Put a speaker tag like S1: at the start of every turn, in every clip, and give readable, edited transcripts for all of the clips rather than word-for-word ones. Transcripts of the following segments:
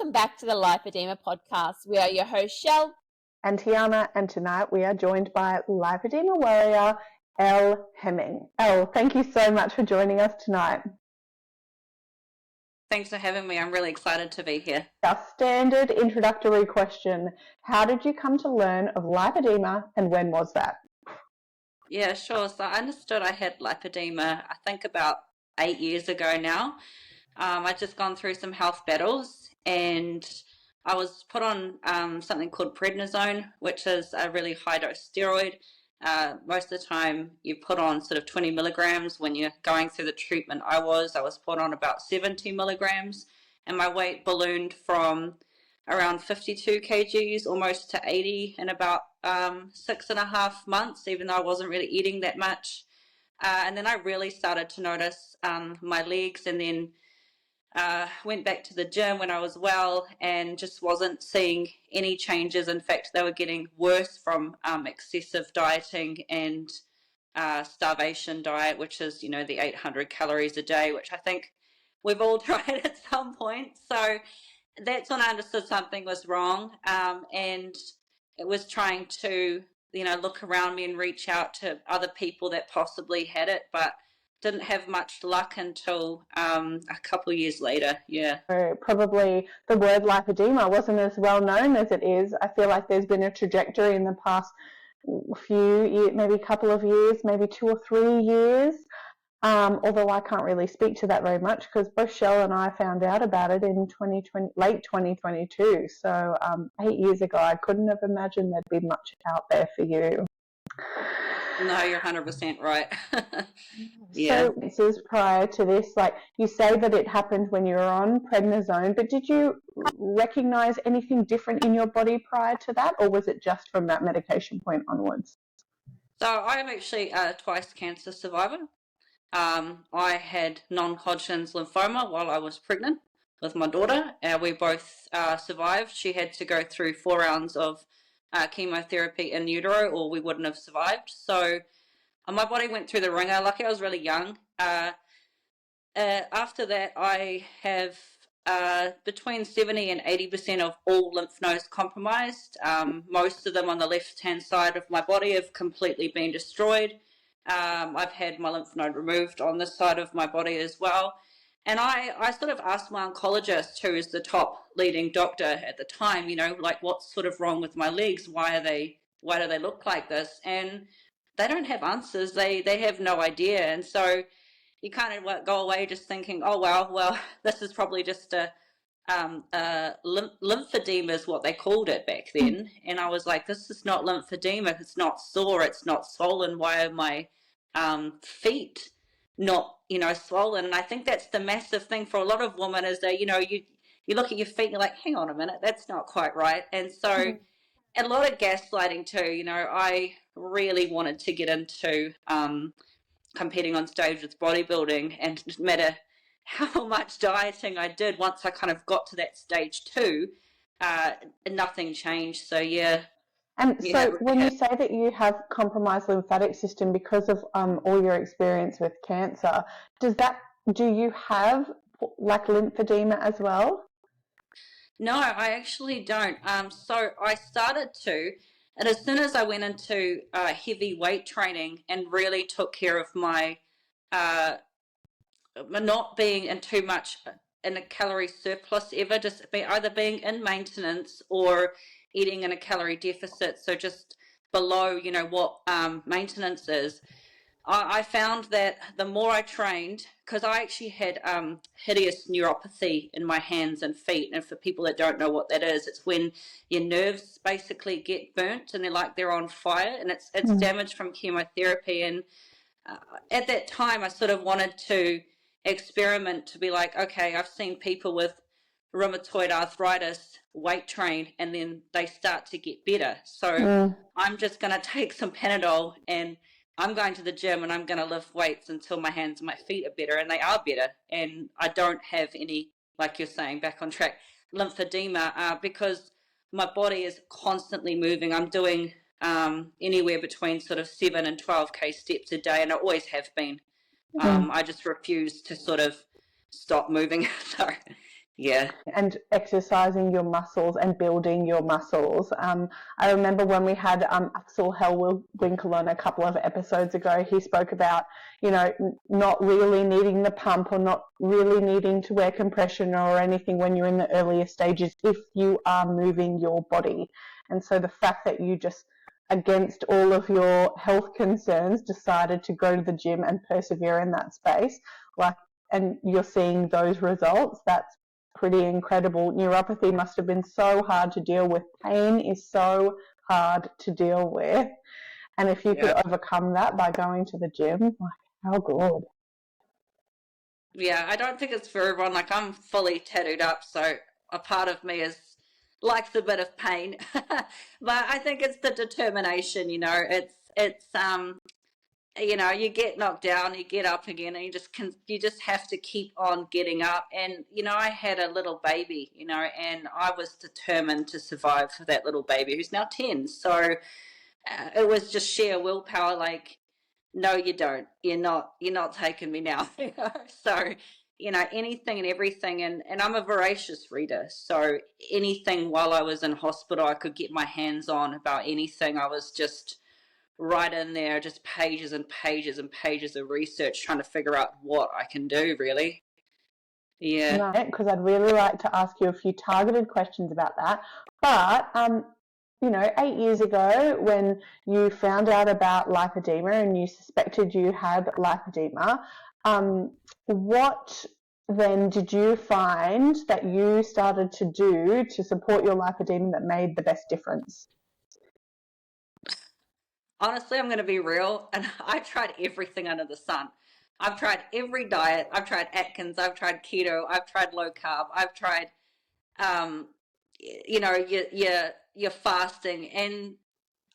S1: Welcome back to the Lipoedema podcast. We are your hosts, Shell
S2: and Tiana, and tonight we are joined by Lipoedema warrior Elle Hemming. Elle, thank you so much for joining us tonight.
S3: Thanks for having me. I'm really excited to be here.
S2: Our standard introductory question, how did you come to learn of lipoedema and when was that?
S3: Yeah, sure. So I understood I had lipoedema, I think about 8 years ago now. I'd just gone through some health battles and I was put on something called prednisone, which is a really high dose steroid. Most of the time you put on sort of 20 milligrams. When you're going through the treatment I was put on about 70 milligrams, and my weight ballooned from around 52 kgs almost to 80 in about 6.5 months, even though I wasn't really eating that much. And then I really started to notice my legs, and then went back to the gym when I was well and just wasn't seeing any changes. In fact, they were getting worse from excessive dieting and starvation diet, which is, the 800 calories a day, which I think we've all tried at some point. So that's when I understood something was wrong, and it was trying to, look around me and reach out to other people that possibly had it, but didn't have much luck until a couple of years later. Yeah.
S2: So probably the word lipoedema wasn't as well known as it is. I feel like there's been a trajectory in the past few years, maybe a couple of years, maybe 2 or 3 years. Although I can't really speak to that very much because both Shell and I found out about it in late 2022. So 8 years ago, I couldn't have imagined there'd be much out there for you.
S3: No, you're 100% right. Yeah.
S2: So this is prior to this, like you say that it happened when you were on prednisone, but did you recognize anything different in your body prior to that, or was it just from that medication point onwards?
S3: So I'm actually a twice cancer survivor. I had non-Hodgkin's lymphoma while I was pregnant with my daughter. We both survived. She had to go through 4 rounds of chemotherapy in utero, or we wouldn't have survived. So my body went through the ringer. Lucky I was really young. After that, I have between 70 and 80% of all lymph nodes compromised. Most of them on the left-hand side of my body have completely been destroyed. I've had my lymph node removed on this side of my body as well. And I sort of asked my oncologist, who is the top leading doctor at the time, like what's sort of wrong with my legs? Why do they look like this? And they don't have answers. They have no idea. And so you kind of go away just thinking, oh, well, this is probably just a lymphedema is what they called it back then. And I was like, this is not lymphedema. It's not sore. It's not swollen. Why are my feet not, swollen? And I think that's the massive thing for a lot of women is that, you look at your feet and you're like, hang on a minute, that's not quite right. And so a lot of gaslighting too. I really wanted to get into competing on stage with bodybuilding, and no matter how much dieting I did, once I kind of got to that stage 2, nothing changed. So yeah.
S2: And so when you say that you have compromised lymphatic system because of all your experience with cancer, do you have like lymphedema as well?
S3: No, I actually don't. So I started to, and as soon as I went into heavy weight training and really took care of my not being in too much in a calorie surplus ever, just either being in maintenance or eating in a calorie deficit, so just below, what maintenance is. I found that the more I trained, because I actually had hideous neuropathy in my hands and feet, and for people that don't know what that is, it's when your nerves basically get burnt and they're on fire, and it's damage from chemotherapy. And at that time I sort of wanted to experiment to be like, okay, I've seen people with rheumatoid arthritis weight train and then they start to get better, so I'm just going to take some Panadol and I'm going to the gym and I'm going to lift weights until my hands and my feet are better, and they are better, and I don't have any, like you're saying, back on track, lymphedema, because my body is constantly moving. I'm doing anywhere between sort of 7 and 12k steps a day, and I always have been. I just refuse to sort of stop moving. So Yeah.
S2: and exercising your muscles and building your muscles. I remember when we had Axel Hellwinkle on a couple of episodes ago, he spoke about, not really needing the pump or not really needing to wear compression or anything when you're in the earlier stages if you are moving your body. And so the fact that you just, against all of your health concerns, decided to go to the gym and persevere in that space, and you're seeing those results, that's pretty incredible. Neuropathy must have been so hard to deal with. Pain is so hard to deal with. And if you could overcome that by going to the gym, how good.
S3: Yeah, I don't think it's for everyone. Like, I'm fully tattooed up, so a part of me likes a bit of pain. But I think it's the determination, you get knocked down, you get up again, and you just have to keep on getting up. And I had a little baby, and I was determined to survive for that little baby who's now 10. So it was just sheer willpower. Like, no, you don't. You're not taking me now. So anything and everything, and I'm a voracious reader. So anything while I was in hospital, I could get my hands on about anything. I was just right in there, just pages and pages and pages of research trying to figure out what I can do, really. Yeah.
S2: Because I'd really like to ask you a few targeted questions about that. But, 8 years ago when you found out about lipedema and you suspected you had lipedema, what then did you find that you started to do to support your lipedema that made the best difference?
S3: Honestly, I'm going to be real, and I've tried everything under the sun. I've tried every diet. I've tried Atkins. I've tried keto. I've tried low carb. I've tried, your fasting, and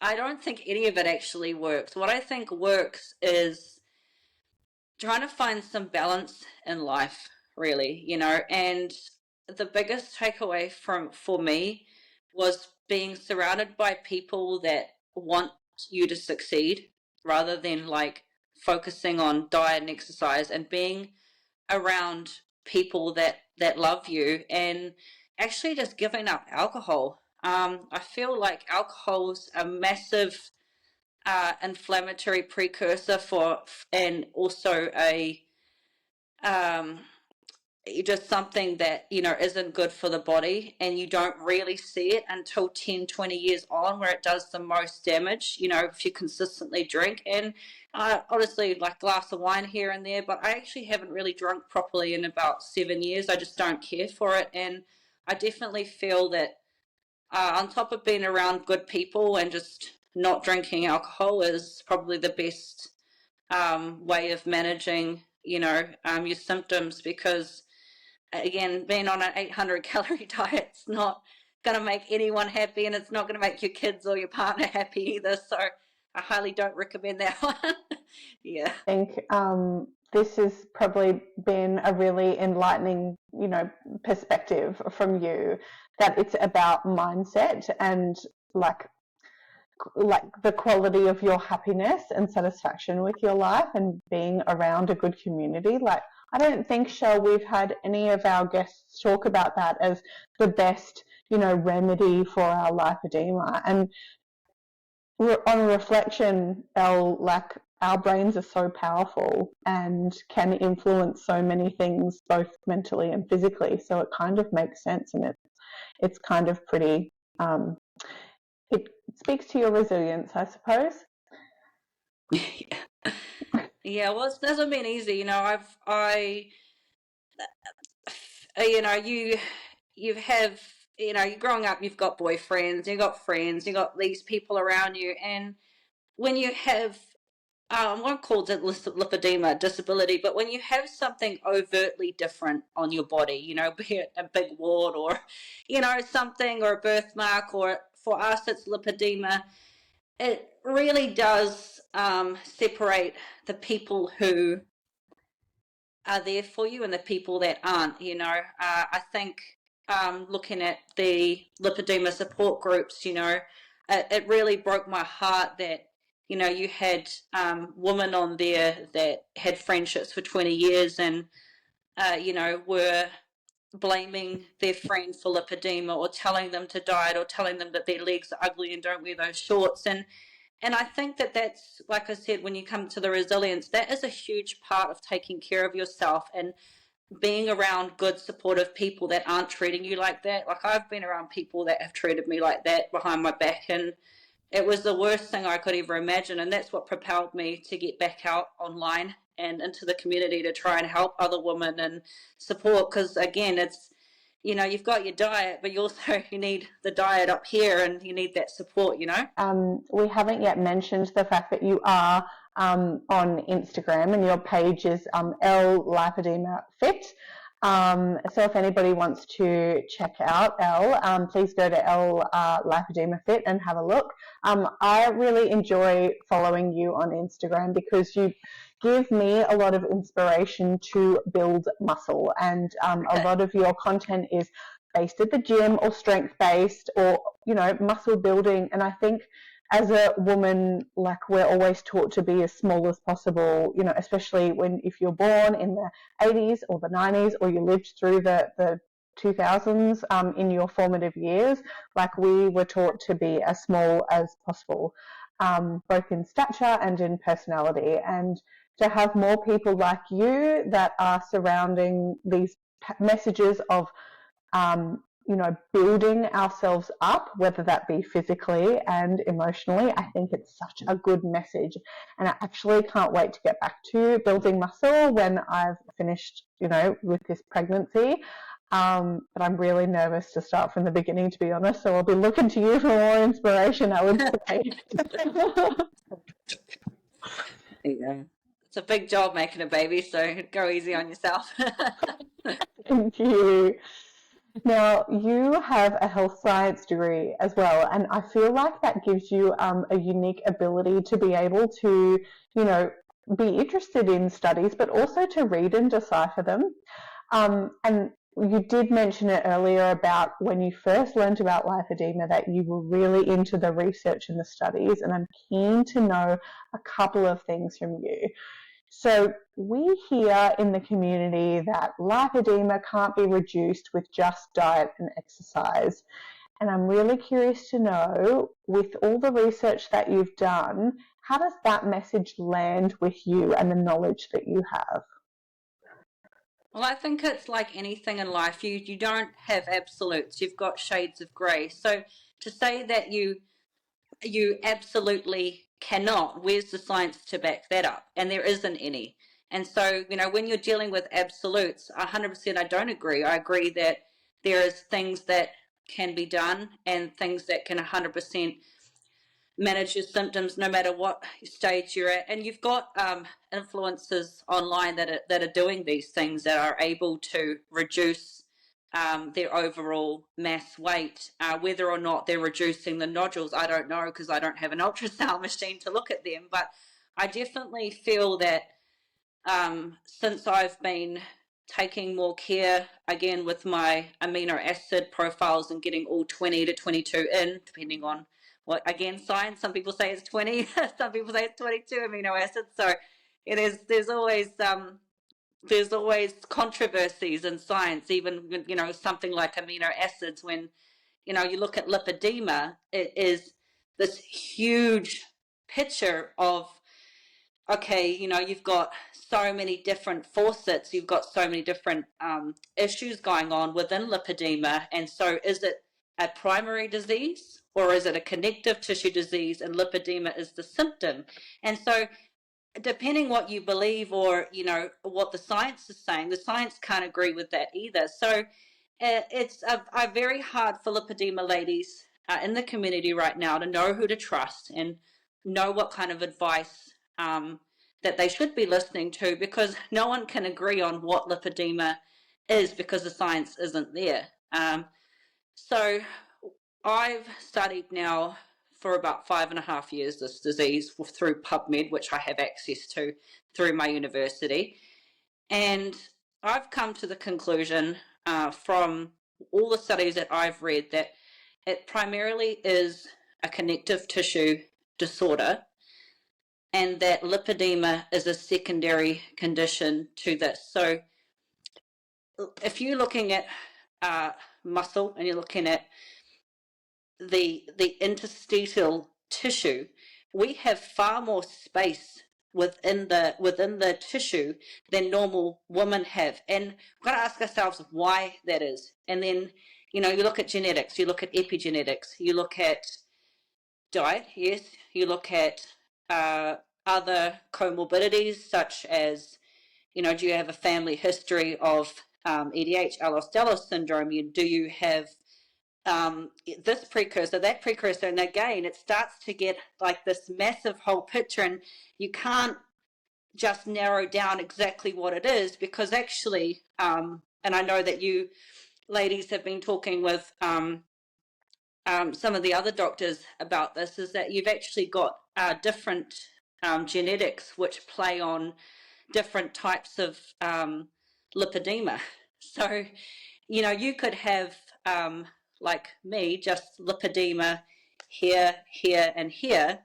S3: I don't think any of it actually works. What I think works is trying to find some balance in life, really, and the biggest takeaway for me was being surrounded by people that want you to succeed rather than like focusing on diet and exercise, and being around people that love you, and actually just giving up alcohol. I feel like alcohol's a massive inflammatory precursor and also a just something that isn't good for the body, and you don't really see it until 10, 20 years on, where it does the most damage, if you consistently drink. And honestly, like, glass of wine here and there, but I actually haven't really drunk properly in about 7 years. I just don't care for it. And I definitely feel that on top of being around good people, and just not drinking alcohol is probably the best way of managing your symptoms, because again, being on an 800 calorie diet's not going to make anyone happy, and it's not going to make your kids or your partner happy either. So I highly don't recommend that one. Yeah.
S2: I think this has probably been a really enlightening, perspective from you, that it's about mindset and like the quality of your happiness and satisfaction with your life and being around a good community. Like, I don't think, Shell, we've had any of our guests talk about that as the best, remedy for our lipedema. And on reflection, Elle, like, our brains are so powerful and can influence so many things, both mentally and physically. So it kind of makes sense, and it's kind of pretty. It speaks to your resilience, I suppose.
S3: Yeah, well, it hasn't been easy. You're growing up, you've got boyfriends, you've got friends, you've got these people around you. And when you have, one calls it lipedema, disability, but when you have something overtly different on your body, be it a big wart or, something, or a birthmark, or for us, it's lipedema, it really does separate the people who are there for you and the people that aren't. I think looking at the lipedema support groups, it really broke my heart that you had women on there that had friendships for 20 years and were blaming their friend for lipedema, or telling them to diet, or telling them that their legs are ugly and don't wear those shorts. And I think that that's, like I said, when you come to the resilience, that is a huge part of taking care of yourself and being around good, supportive people that aren't treating you like that. Like, I've been around people that have treated me like that behind my back, and it was the worst thing I could ever imagine. And that's what propelled me to get back out online and into the community to try and help other women and support. Because again, it's, you've got your diet, but you also you need the diet up here, and you need that support.
S2: We haven't yet mentioned the fact that you are on Instagram, and your page is Elle Lipoedema Fit. So if anybody wants to check out Elle, please go to Elle Lipoedema Fit and have a look. I really enjoy following you on Instagram because you give me a lot of inspiration to build muscle, and a lot of your content is based at the gym or strength based, or muscle building. And I think as a woman, like, we're always taught to be as small as possible, especially if you're born in the 80s or the 90s, or you lived through the 2000s in your formative years. Like, we were taught to be as small as possible, both in stature and in personality. And to have more people like you that are surrounding these messages of building ourselves up, whether that be physically and emotionally, I think it's such a good message. And I actually can't wait to get back to building muscle when I've finished, with this pregnancy. But I'm really nervous to start from the beginning, to be honest. So I'll be looking to you for more inspiration, I would say.
S3: Yeah. It's a big job making a baby, so go easy on yourself.
S2: Thank you. Now, you have a health science degree as well, and I feel like that gives you a unique ability to be able to, be interested in studies, but also to read and decipher them. And you did mention it earlier about when you first learned about lipedema, that you were really into the research and the studies, and I'm keen to know a couple of things from you. So we hear in the community that lipedema can't be reduced with just diet and exercise. And I'm really curious to know, with all the research that you've done, how does that message land with you and the knowledge that you have?
S3: Well, I think it's like anything in life. You don't have absolutes. You've got shades of grey. So to say that you absolutely cannot, where's the science to back that up? And there isn't any. And so, when you're dealing with absolutes, 100% I don't agree. I agree that there is things that can be done and things that can 100% manage your symptoms no matter what stage you're at. And you've got influencers online that are doing these things, that are able to reduce their overall mass weight. Whether or not they're reducing the nodules, I don't know, because I don't have an ultrasound machine to look at them. But I definitely feel that since I've been taking more care, again, with my amino acid profiles and getting all 20 to 22 in, depending on what, again, science. Some people say it's 20, some people say it's 22 amino acids. So it is. There's always controversies in science, even, something like amino acids. When, you look at lipedema, it is this huge picture of, okay, you've got so many different faucets, you've got so many different issues going on within lipedema. And so is it a primary disease, or is it a connective tissue disease, and lipedema is the symptom? And so depending what you believe, or what the science is saying, the science can't agree with that either. So it's a very hard for lipedema ladies in the community right now to know who to trust and know what kind of advice that they should be listening to, because no one can agree on what lipedema is, because the science isn't there. So I've studied now for about 5.5 years this disease through PubMed, which I have access to through my university. And I've come to the conclusion from all the studies that I've read that it primarily is a connective tissue disorder, and that lipedema is a secondary condition to this. So if you're looking at muscle and you're looking at the interstitial tissue, we have far more space within the tissue than normal women have, and we've got to ask ourselves why that is. And then, you look at genetics, you look at epigenetics, you look at diet, yes, you look at other comorbidities such as, do you have a family history of EDH, Ehlers-Danlos syndrome? Do you have this precursor, that precursor? And again, it starts to get like this massive whole picture, and you can't just narrow down exactly what it is, because actually, and I know that you ladies have been talking with some of the other doctors about this, is that you've actually got different genetics which play on different types of lipedema. So, you could have, like me, just lipedema here, here, and here,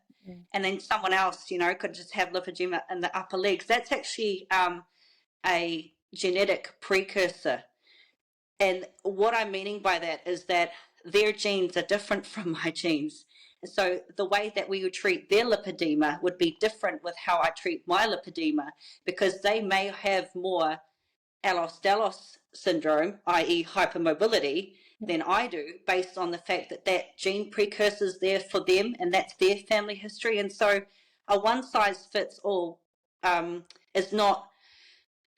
S3: and then someone else, could just have lipedema in the upper legs. That's actually a genetic precursor. And what I'm meaning by that is that their genes are different from my genes. So the way that we would treat their lipedema would be different with how I treat my lipedema, because they may have more Ehlers-Danlos syndrome, i.e. hypermobility, than I do, based on the fact that that gene precursor is there for them and that's their family history. And so a one-size-fits-all is not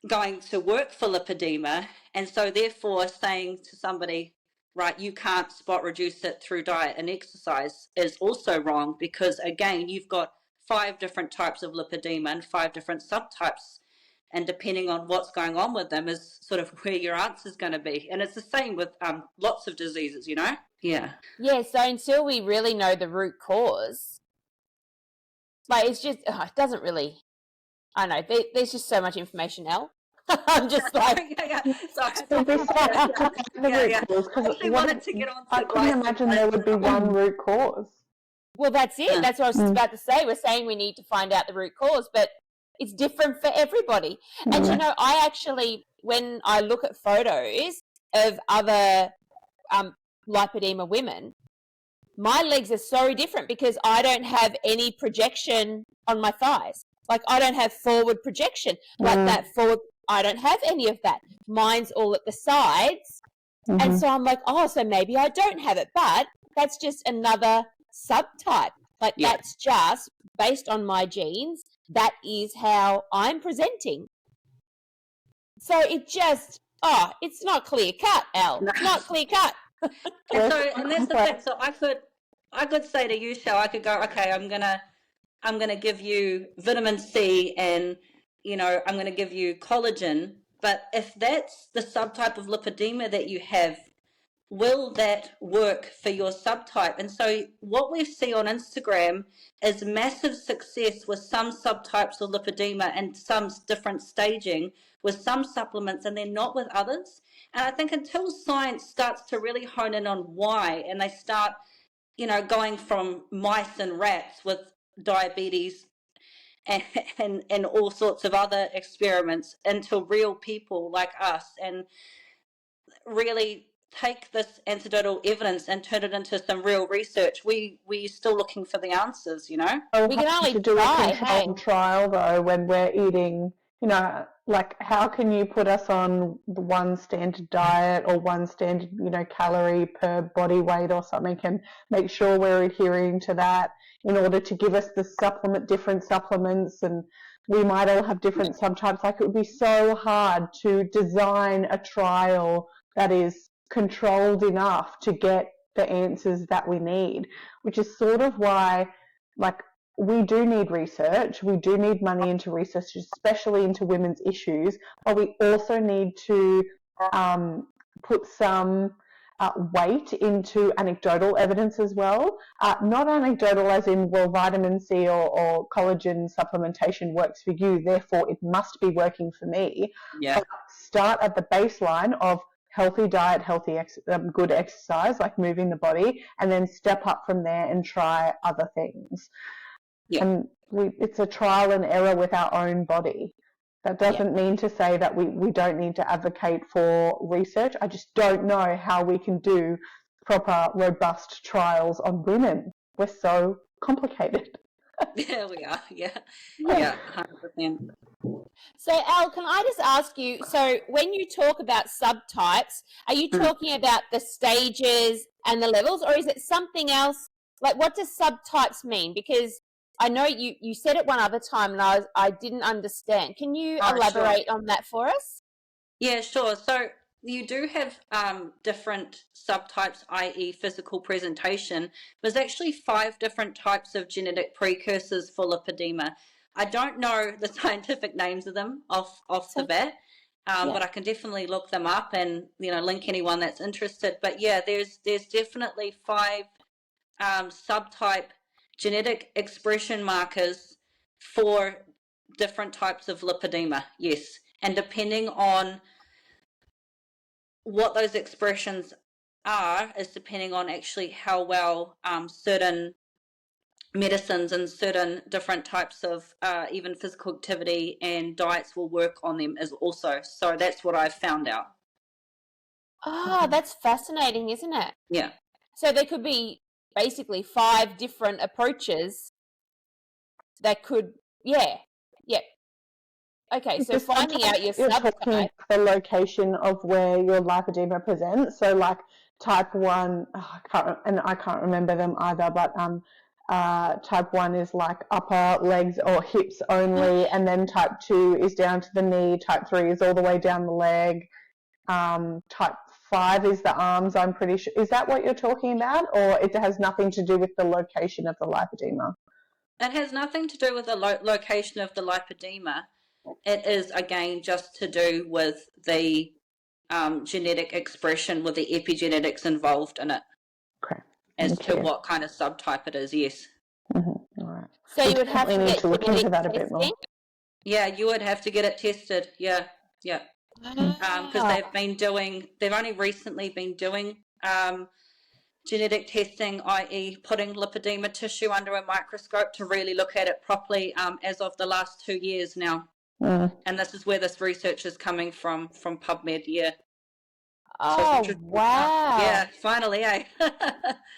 S3: going to work for lipedema. And so therefore saying to somebody, right, you can't spot reduce it through diet and exercise, is also wrong, because again, you've got 5 different types of lipedema and 5 different subtypes, and depending on what's going on with them is sort of where your answer is going to be. And it's the same with lots of diseases, Yeah,
S1: so until we really know the root cause, like, it's just, it doesn't really, I don't know, there's just so much information, Elle. I'm just like,
S2: So this the root cause, because I couldn't imagine there would be one root cause.
S1: Well, that's it. That's what I was about to say. We're saying we need to find out the root cause, but it's different for everybody. And I actually, when I look at photos of other lipedema women, my legs are so different because I don't have any projection on my thighs. Like, I don't have forward projection. Like that forward, I don't have any of that. Mine's all at the sides. And so I'm like, so maybe I don't have it. But that's just another subtype. Like, that's just based on my genes. That is how I'm presenting. So it just, it's not clear cut, Elle. No. It's not clear cut.
S3: and that's the thing. So I could say to you, Shell, I could go, okay, I'm gonna give you vitamin C, and I'm gonna give you collagen. But if that's the subtype of lipedema that you have, will that work for your subtype? And so what we see on Instagram is massive success with some subtypes of lipedema and some different staging with some supplements, and then not with others. And I think until science starts to really hone in on why, and they start, going from mice and rats with diabetes and all sorts of other experiments into real people like us, and really take this anecdotal evidence and turn it into some real research, we're still looking for the answers,
S2: We
S1: can only
S2: do
S1: try,
S2: a controlled trial though when we're eating, like, how can you put us on one standard diet or one standard, calorie per body weight or something, and make sure we're adhering to that in order to give us the different supplements, and we might all have different subtypes. Like, it would be so hard to design a trial that is controlled enough to get the answers that we need, which is sort of why, like, we do need research. We do need money into research, especially into women's issues, but we also need to put some weight into anecdotal evidence as well. Not anecdotal as in, well, vitamin C or collagen supplementation works for you, therefore it must be working for me. But start at the baseline of healthy diet, good exercise, like moving the body, and then step up from there and try other things. And it's a trial and error with our own body. That doesn't mean to say that we don't need to advocate for research. I just don't know how we can do proper, robust trials on women. We're so complicated.
S3: Yeah, we are. Yeah,
S1: Yeah.
S3: yeah, 100%.
S1: So, Elle, can I just ask you, so when you talk about subtypes, are you talking about the stages and the levels, or is it something else? Like, what does subtypes mean? Because I know you said it one other time and I didn't understand. Can you elaborate on that for us?
S3: Yeah, sure. So you do have different subtypes, i.e. physical presentation. There's actually 5 different types of genetic precursors for lipedema. I don't know the scientific names of them off the bat, but I can definitely look them up and link anyone that's interested. But yeah, there's definitely 5 subtype genetic expression markers for different types of lipedema. Yes, and depending on what those expressions are is depending on actually how well certain medicines and certain different types of even physical activity and diets will work on them as also. So that's what I've found out.
S1: Ah, that's fascinating, isn't it?
S3: Yeah.
S1: So there could be basically 5 different approaches that could, yeah. Okay, so finding out your
S2: You're
S1: subtype.
S2: talking the location of where your lipedema presents. So like type 1, I can't remember them either, but type 1 is like upper legs or hips only, and then type 2 is down to the knee, type 3 is all the way down the leg, type 5 is the arms, I'm pretty sure. Is that what you're talking about, or it has nothing to do with the location of the lipedema?
S3: It has nothing to do with the location of the lipedema. It is, again, just to do with the genetic expression with the epigenetics involved in it.
S2: Okay.
S3: As to what kind of subtype it is, yes.
S2: Mm-hmm. All right.
S1: So you would have to
S2: need
S1: get
S2: to look into that a bit more.
S1: testing?
S3: Yeah, you would have to get it tested. Yeah. Because they've only recently been doing genetic testing, i.e. putting lipedema tissue under a microscope to really look at it properly as of the last 2 years now. And this is where this research is coming from PubMed, yeah.
S1: Oh, wow.
S3: Yeah, finally, eh?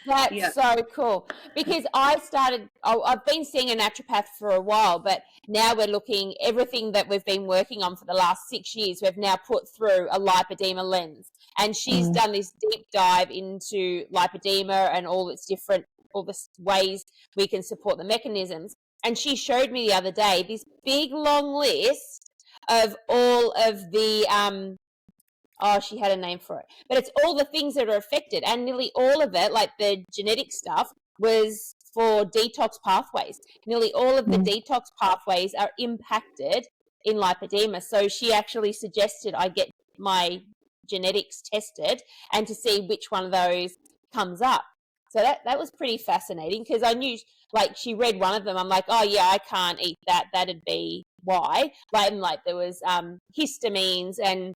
S1: That's so cool. Because I've been seeing a naturopath for a while, but now we're looking, everything that we've been working on for the last 6 years, we've now put through a lipedema lens. And she's done this deep dive into lipedema and all the ways we can support the mechanisms. And she showed me the other day this big long list of all of the she had a name for it, but it's all the things that are affected, and nearly all of it, like the genetic stuff, was for detox pathways. Nearly all of the detox pathways are impacted in lipedema. So she actually suggested I get my genetics tested and to see which one of those comes up. So that was pretty fascinating, because I knew, like, she read one of them. I'm like, oh yeah, I can't eat that. That'd be why. Like there was histamines and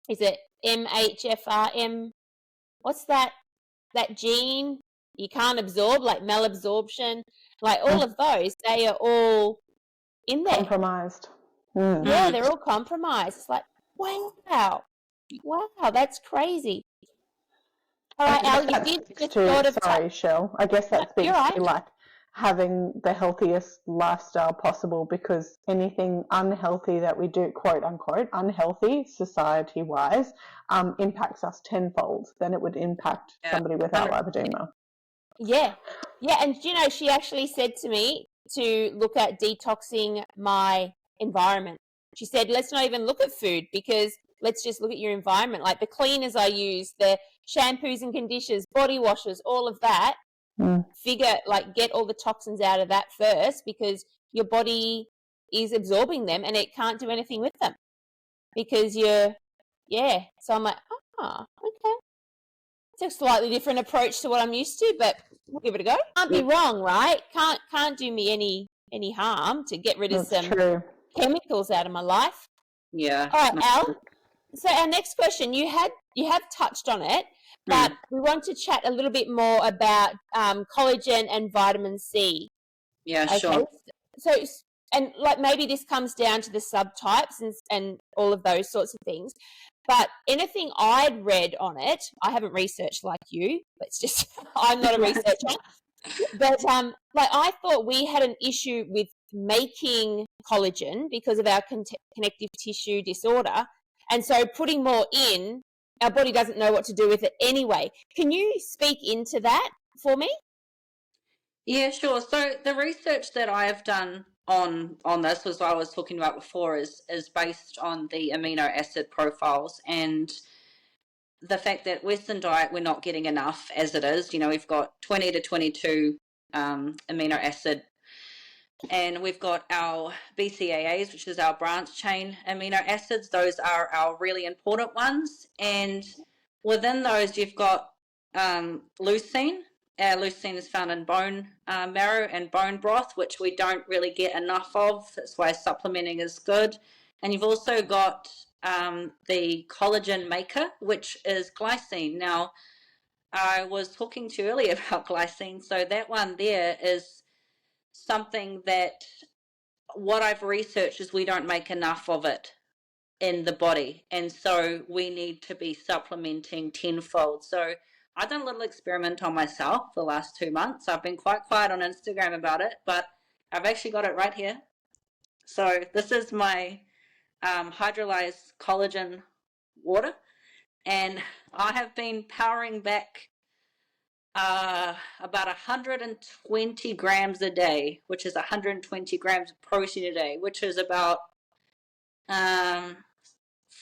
S1: is it MHFRM? What's that gene you can't absorb, like malabsorption? Like all of those, they are all in there.
S2: Compromised.
S1: Yeah, they're all compromised. It's like, wow, that's crazy. All right, Elle, you did just sort of...
S2: Sorry, Shell. I guess that speaks to like having the healthiest lifestyle possible, because anything unhealthy that we do, quote unquote, unhealthy society-wise, impacts us tenfold than it would impact somebody without lipedema.
S1: Yeah, and she actually said to me to look at detoxing my environment. She said, let's not even look at food, because let's just look at your environment. Like the cleaners I use, the shampoos and conditioners, body washes, all of that. Get all the toxins out of that first, because your body is absorbing them and it can't do anything with them because so I'm like, okay, it's a slightly different approach to what I'm used to, but we'll give it a go. Can't be wrong, right? Can't do me any harm to get rid of some chemicals out of my life.
S3: Yeah.
S1: All right, Elle, so our next question, you have touched on it, but we want to chat a little bit more about collagen and vitamin C.
S3: Yeah, okay. Sure.
S1: So and like maybe this comes down to the subtypes and all of those sorts of things. But anything I'd read on it, I haven't researched like you. It's just I'm not a researcher. But like I thought we had an issue with making collagen because of our connective tissue disorder, and so putting more in, our body doesn't know what to do with it anyway. Can you speak into that for me?
S3: Yeah, sure. So the research that I have done on this, as I was talking about before, is based on the amino acid profiles and the fact that Western diet, we're not getting enough as it is. You know, we've got 20 to 22 amino acid, and we've got our BCAAs, which is our branch chain amino acids. Those are our really important ones. And within those, you've got leucine. Leucine is found in bone marrow and bone broth, which we don't really get enough of. That's why supplementing is good. And you've also got the collagen maker, which is glycine. Now, I was talking to you earlier about glycine. So that one there is something that what I've researched is we don't make enough of it in the body. And so we need to be supplementing tenfold. So I've done a little experiment on myself the last 2 months. I've been quite quiet on Instagram about it, but I've actually got it right here. So this is my hydrolyzed collagen water, and I have been powering back about 120 grams a day, which is 120 grams of protein a day, which is about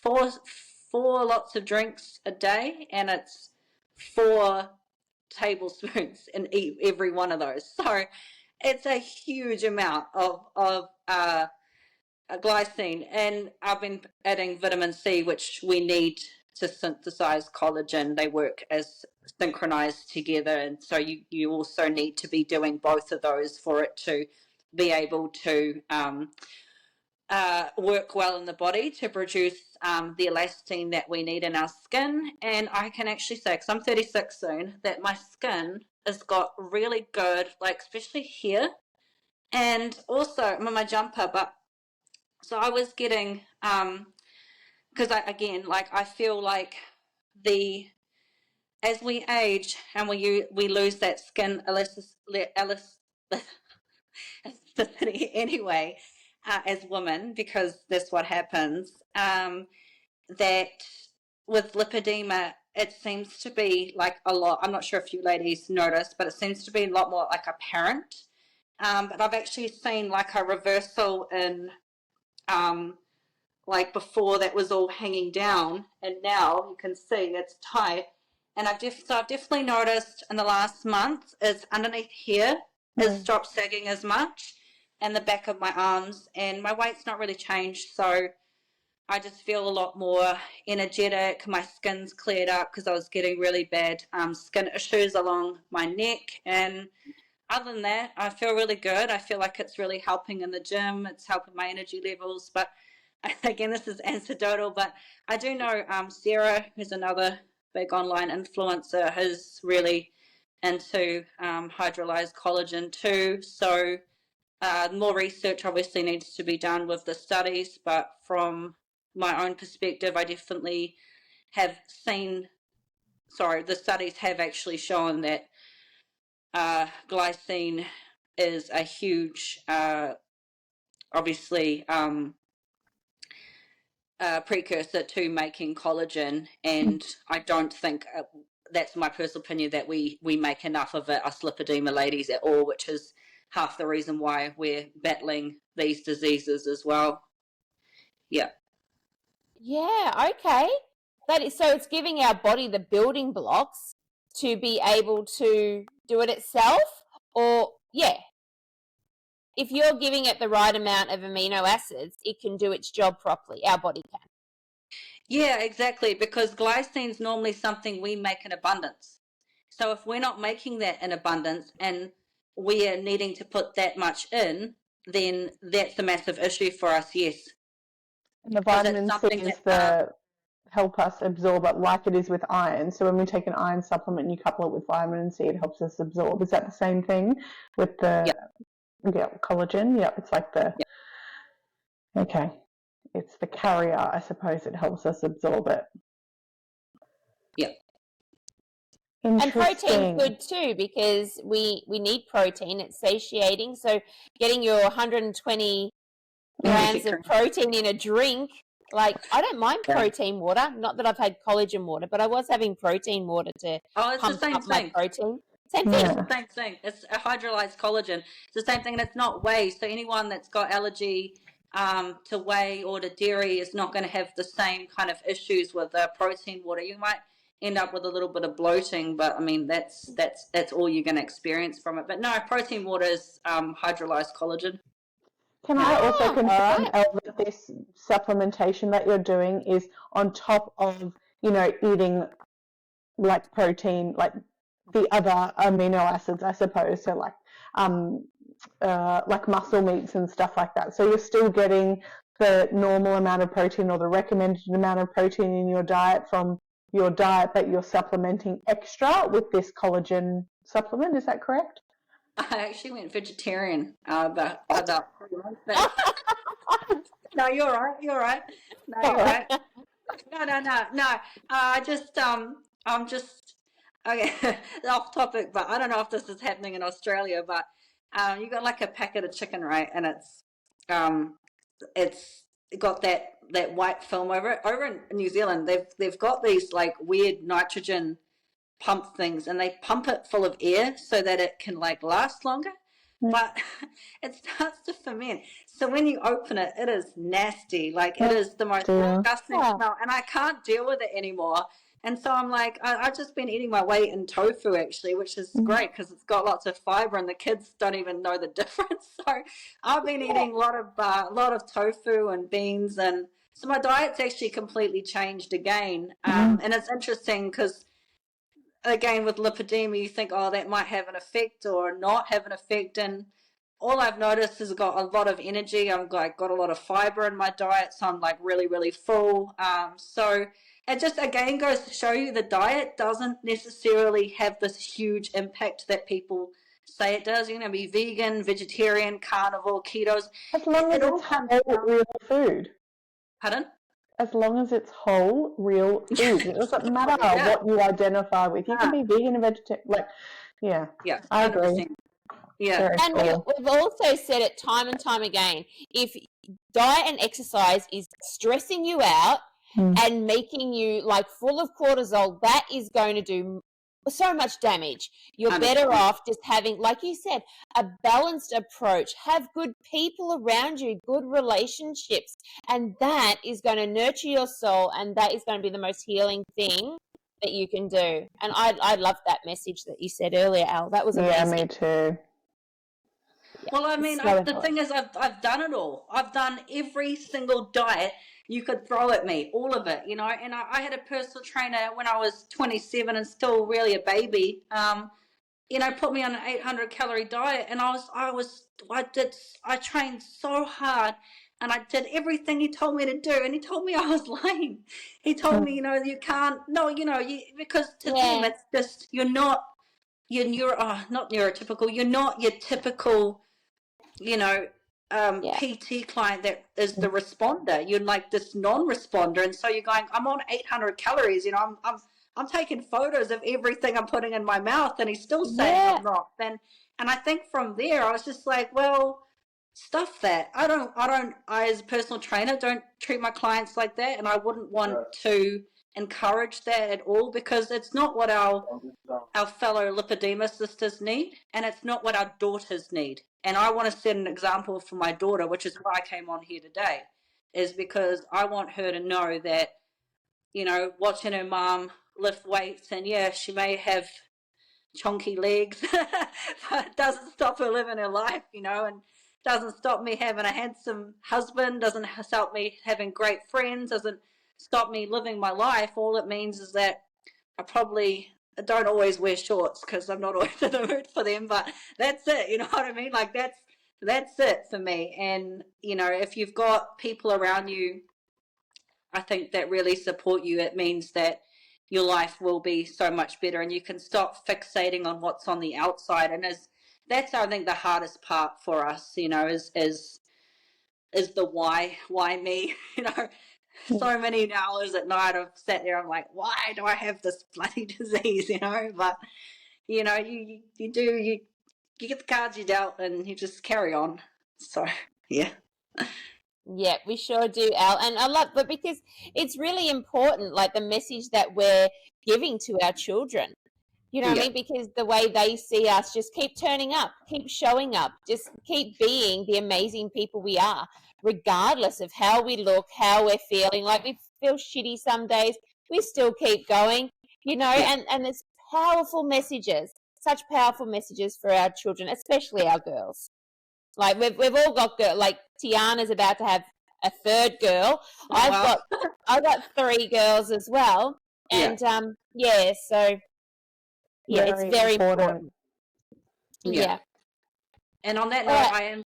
S3: four lots of drinks a day, and it's 4 tablespoons in every one of those. So it's a huge amount of glycine, and I've been adding vitamin C, which we need to synthesize collagen. They work as synchronized together, and so you also need to be doing both of those for it to be able to work well in the body to produce the elastin that we need in our skin. And I can actually say, because I'm 36 soon, that my skin has got really good, like especially here, and also I'm on my jumper. But so I was getting because I feel like as we age and we lose that skin elasticity anyway, as women, because that's what happens, that with lipedema it seems to be like a lot. I'm not sure if you ladies noticed, but it seems to be a lot more like apparent. But I've actually seen like a reversal in like before that was all hanging down, and now you can see it's tight. And I've definitely noticed in the last month is underneath here is stopped sagging as much, and the back of my arms, and my weight's not really changed. So I just feel a lot more energetic. My skin's cleared up because I was getting really bad skin issues along my neck. And other than that, I feel really good. I feel like it's really helping in the gym. It's helping my energy levels. But again, this is anecdotal, but I do know Sarah, who's another big online influencer, who's really into hydrolyzed collagen too. So more research obviously needs to be done with the studies, but from my own perspective, I definitely have seen, the studies have actually shown that glycine is a huge, obviously, precursor to making collagen, and I don't think that's my personal opinion that we make enough of it, us lipedema ladies, at all, which is half the reason why we're battling these diseases as well. Yeah.
S1: Yeah, okay. That is, so it's giving our body the building blocks to be able to do it itself, or if you're giving it the right amount of amino acids, it can do its job properly. Our body can.
S3: Yeah, exactly, because glycine is normally something we make in abundance. So if we're not making that in abundance and we are needing to put that much in, then that's a massive issue for us, yes.
S2: And the vitamin C is the help us absorb it, like it is with iron. So when we take an iron supplement and you couple it with vitamin C, it helps us absorb. Is that the same thing with the... Yeah, collagen. Yeah, it's like the,
S3: Yeah.
S2: okay. It's the carrier, I suppose. It helps us absorb it.
S3: Yeah.
S1: And protein's
S2: Interesting.
S1: good too, because we need protein. It's satiating. So getting your 120 grams of protein in a drink, like, I don't mind protein water. Not that I've had collagen water, but I was having protein water to
S3: Oh, it's the
S1: pump
S3: same
S1: up my
S3: thing.
S1: protein. Same
S3: It's
S1: thing.
S3: the same thing. It's a hydrolyzed collagen. It's the same thing, and it's not whey. So anyone that's got allergy to whey or to dairy is not going to have the same kind of issues with protein water. You might end up with a little bit of bloating, but I mean that's all you're going to experience from it. But no, protein water is hydrolyzed collagen.
S2: Can I also confirm,
S1: right.
S2: Elle, that this supplementation that you're doing is on top of, eating like protein, like the other amino acids, I suppose, so like muscle meats and stuff like that. So you're still getting the normal amount of protein or the recommended amount of protein in your diet from your diet, but you're supplementing extra with this collagen supplement. Is that correct?
S3: I actually went vegetarian about 3 months back. No, you're right. You're right. No, you're right. No. I'm just okay. Off topic, but I don't know if this is happening in Australia. But you got like a packet of chicken, right? And it's got that white film over it. Over in New Zealand, they've got these like weird nitrogen pump things, and they pump it full of air so that it can like last longer. But it starts to ferment. So when you open it, it is nasty. Like, it is the most disgusting smell, and I can't deal with it anymore. And so I'm like, I've just been eating my weight in tofu, actually, which is great because it's got lots of fiber, and the kids don't even know the difference. So I've been eating a lot of tofu and beans, and so my diet's actually completely changed again. And it's interesting because, again, with lipedema, you think, oh, that might have an effect or not have an effect. And all I've noticed is I've got a lot of energy. I've got a lot of fiber in my diet, so I'm like really, really full. So it just, again, goes to show you the diet doesn't necessarily have this huge impact that people say it does. Be vegan, vegetarian, carnivore, ketos.
S2: As long as it's whole, real food.
S3: Pardon?
S2: As long as it's whole, real food. It doesn't matter what you identify with. You can be vegan and vegetarian. Yeah, I
S3: 100%.
S2: agree.
S3: Yeah.
S1: And we've also said it time and time again. If diet and exercise is stressing you out and making you like full of cortisol, that is going to do so much damage. You're better off just having, like you said, a balanced approach. Have good people around you, good relationships, and that is going to nurture your soul, and that is going to be the most healing thing that you can do. And I love that message that you said earlier, Elle. That was amazing.
S2: Yeah, me too.
S3: Well, I mean, the thing is, I've done it all. I've done every single diet you could throw at me, all of it, and I had a personal trainer when I was 27 and still really a baby, put me on an 800 calorie diet, and I trained so hard, and I did everything he told me to do, and he told me I was lame. He told me, you can't, because to them it's just, not neurotypical, you're not your typical, PT client that is the responder. You're like this non-responder, and so you're going, I'm on 800 calories, I'm taking photos of everything I'm putting in my mouth, and he's still saying I'm not. And I think from there I was just like, well, stuff that. I as a personal trainer don't treat my clients like that, and I wouldn't want to encourage that at all, because it's not what our fellow lipedema sisters need, and it's not what our daughters need. And I want to set an example for my daughter, which is why I came on here today, is because I want her to know that, watching her mom lift weights, and she may have chunky legs, but it doesn't stop her living her life, and doesn't stop me having a handsome husband, doesn't stop me having great friends, doesn't stop me living my life. All it means is that I don't always wear shorts because I'm not always in the mood for them, but that's it. You know what I mean? Like, that's it for me. And, if you've got people around you, I think, that really support you, it means that your life will be so much better, and you can stop fixating on what's on the outside. And as that's I think the hardest part for us, is the why me, so many hours at night I've sat there, I'm like, why do I have this bloody disease, but you do, you get the cards you dealt and you just carry on. So yeah.
S1: Yeah, we sure do, Al. And I love, but because it's really important, like the message that we're giving to our children. You know what I
S3: Yeah.
S1: mean? Because the way they see us, just keep turning up, keep showing up, just keep being the amazing people we are, regardless of how we look, how we're feeling. Like we feel shitty some days, we still keep going,
S3: Yeah.
S1: and it's powerful messages, such powerful messages for our children, especially our girls. Like we've all got girls. Like Tiana's about to have a third girl.
S3: Oh, wow.
S1: I've got 3 girls as well,
S3: Yeah.
S1: and so yeah, it's very important. Yeah.
S3: And on that
S1: All
S3: note,
S1: right.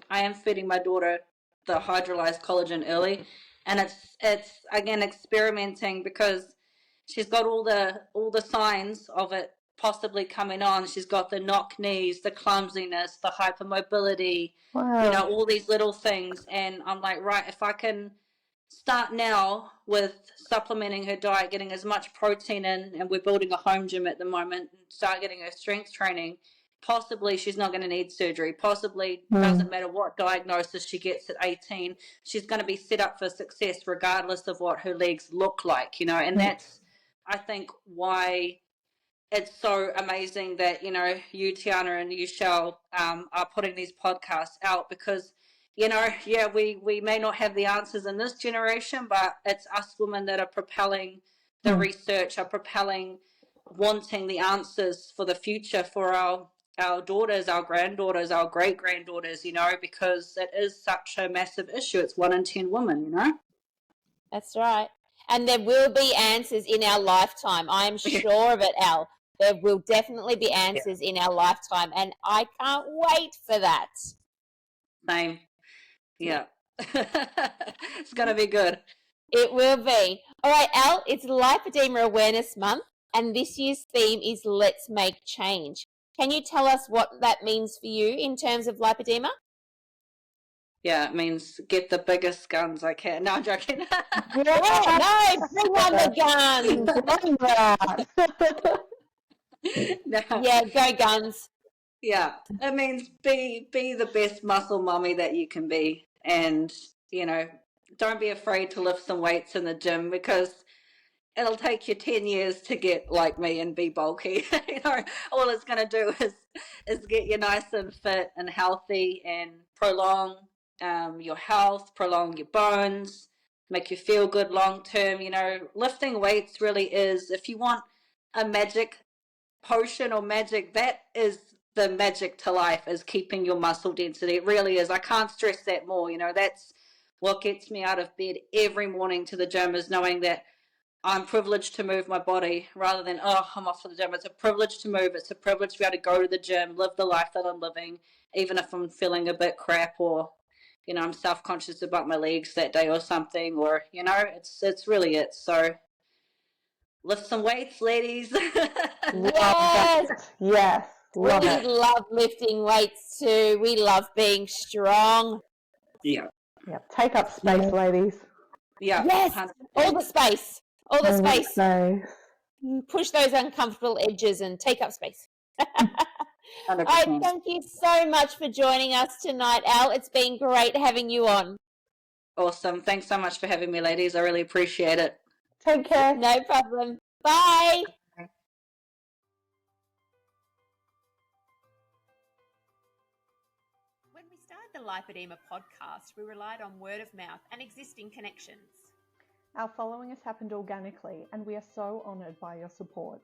S3: I am feeding my daughter the hydrolyzed collagen early, and it's again experimenting because she's got all the signs of it possibly coming on. She's got the knock knees, the clumsiness, the hypermobility,
S2: Wow.
S3: all these little things. And I'm like, right, if I can start now with supplementing her diet, getting as much protein in, and we're building a home gym at the moment, and start getting her strength training, possibly she's not going to need surgery. Possibly doesn't matter what diagnosis she gets at 18, she's going to be set up for success regardless of what her legs look like, and that's, I think, why it's so amazing that you, Tiana, and you, Shell, are putting these podcasts out, because we may not have the answers in this generation, but it's us women that are propelling the research, are propelling, wanting the answers for the future for our daughters, our granddaughters, our great granddaughters, because it is such a massive issue. It's 1 in 10 women.
S1: That's right. And there will be answers in our lifetime. I am sure of it, Al. There will definitely be answers in our lifetime, and I can't wait for that.
S3: Same. Yeah. It's going to be good.
S1: It will be. All right, Al, it's Lipoedema Awareness Month, and this year's theme is Let's Make Change. Can you tell us what that means for you in terms of lipedema?
S3: Yeah, it means get the biggest guns I can. No, I'm joking.
S1: Yeah, no, bring on the guns.
S3: No.
S1: Yeah, go guns.
S3: Yeah, it means be the best muscle mummy that you can be, and don't be afraid to lift some weights in the gym, because it'll take you 10 years to get like me and be bulky. All it's going to do is get you nice and fit and healthy, and prolong your health, prolong your bones, make you feel good long term. Lifting weights really is, if you want a magic potion or magic, that is the magic to life, is keeping your muscle density. It really is. I can't stress that more. That's what gets me out of bed every morning to the gym, is knowing that I'm privileged to move my body, rather than, oh, I'm off to the gym. It's a privilege to move. It's a privilege to be able to go to the gym, live the life that I'm living, even if I'm feeling a bit crap, or, I'm self-conscious about my legs that day or something, or, it's really it. So lift some weights, ladies.
S1: Yes.
S2: Yes.
S1: We love lifting weights too. We love being strong.
S3: Yeah.
S2: Yeah. Take up space, ladies.
S3: Yeah.
S1: Yes.
S3: 100%.
S1: All the space. All the space.
S2: Space.
S1: Push those uncomfortable edges and take up space.
S3: 100%.
S1: All right, thank you so much for joining us tonight, Al. It's been great having you on.
S3: Awesome. Thanks so much for having me, ladies. I really appreciate it.
S2: Take care.
S1: No problem. Bye. When we started the Lipoedema podcast, we relied on word of mouth and existing connections.
S2: Our following has happened organically, and we are so honoured by your support.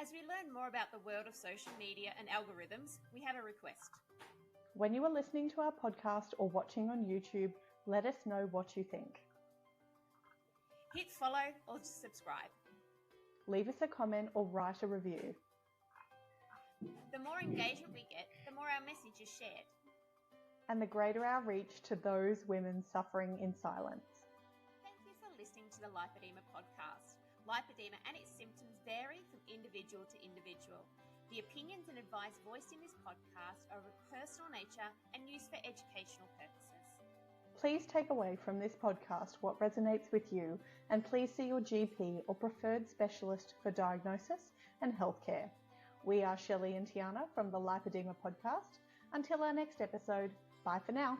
S1: As we learn more about the world of social media and algorithms, we have a request.
S2: When you are listening to our podcast or watching on YouTube, let us know what you think.
S1: Hit follow or subscribe.
S2: Leave us a comment or write a review.
S1: The more engagement we get, the more our message is shared.
S2: And the greater our reach to those women suffering in silence.
S1: Thank you for listening to the Lipoedema podcast. Lipoedema and its symptoms vary from individual to individual. The opinions and advice voiced in this podcast are of a personal nature and used for educational purposes.
S2: Please take away from this podcast what resonates with you, and please see your GP or preferred specialist for diagnosis and healthcare. We are Shelley and Tiana from the Lipoedema podcast. Until our next episode, bye for now.